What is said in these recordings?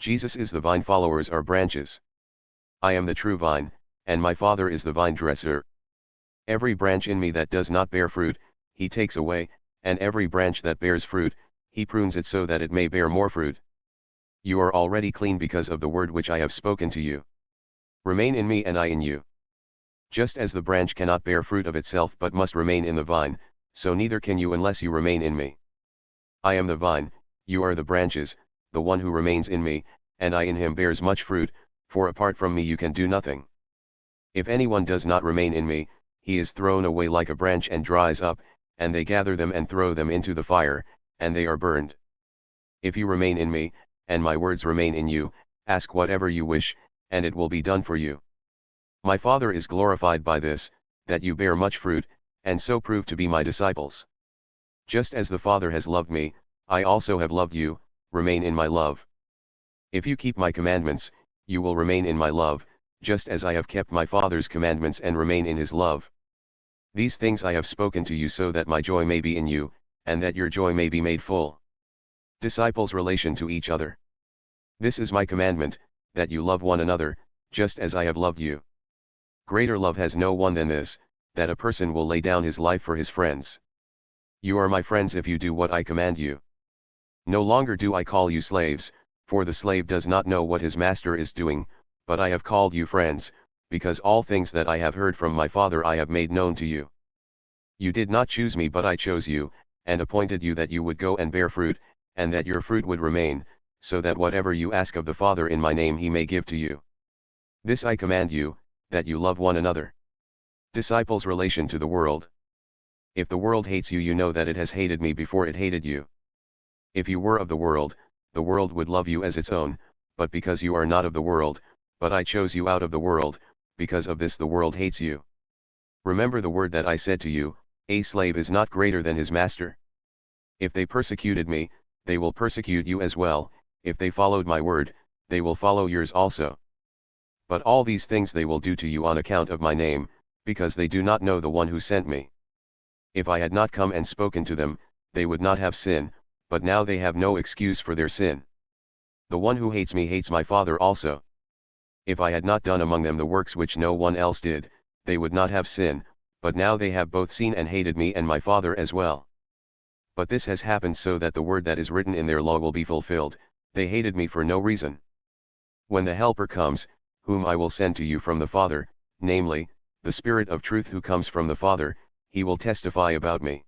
Jesus is the vine, followers are branches. I am the true vine, and my Father is the vinedresser. Every branch in me that does not bear fruit, he takes away, and every branch that bears fruit, he prunes it so that it may bear more fruit. You are already clean because of the word which I have spoken to you. Remain in me and I in you. Just as the branch cannot bear fruit of itself but must remain in the vine, so neither can you unless you remain in me. I am the vine, you are the branches. The one who remains in me, and I in him bears much fruit, for apart from me you can do nothing. If anyone does not remain in me, he is thrown away like a branch and dries up, and they gather them and throw them into the fire, and they are burned. If you remain in me, and my words remain in you, ask whatever you wish, and it will be done for you. My Father is glorified by this, that you bear much fruit, and so prove to be my disciples. Just as the Father has loved me, I also have loved you. Remain in my love. If you keep my commandments, you will remain in my love, just as I have kept my Father's commandments and remain in his love. These things I have spoken to you so that my joy may be in you, and that your joy may be made full. Disciples' relation to each other. This is my commandment, that you love one another, just as I have loved you. Greater love has no one than this, that a person will lay down his life for his friends. You are my friends if you do what I command you. No longer do I call you slaves, for the slave does not know what his master is doing, but I have called you friends, because all things that I have heard from my Father I have made known to you. You did not choose me but I chose you, and appointed you that you would go and bear fruit, and that your fruit would remain, so that whatever you ask of the Father in my name he may give to you. This I command you, that you love one another. Disciples' relation to the world. If the world hates you, you know that it has hated me before it hated you. If you were of the world would love you as its own, but because you are not of the world, but I chose you out of the world, because of this the world hates you. Remember the word that I said to you, a slave is not greater than his master. If they persecuted me, they will persecute you as well. If they followed my word, they will follow yours also. But all these things they will do to you on account of my name, because they do not know the one who sent me. If I had not come and spoken to them, they would not have sin, but now they have no excuse for their sin. The one who hates me hates my Father also. If I had not done among them the works which no one else did, they would not have sin, but now they have both seen and hated me and my Father as well. But this has happened so that the word that is written in their law will be fulfilled, they hated me for no reason. When the Helper comes, whom I will send to you from the Father, namely, the Spirit of truth who comes from the Father, he will testify about me.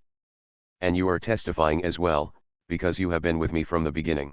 And you are testifying as well, because you have been with me from the beginning.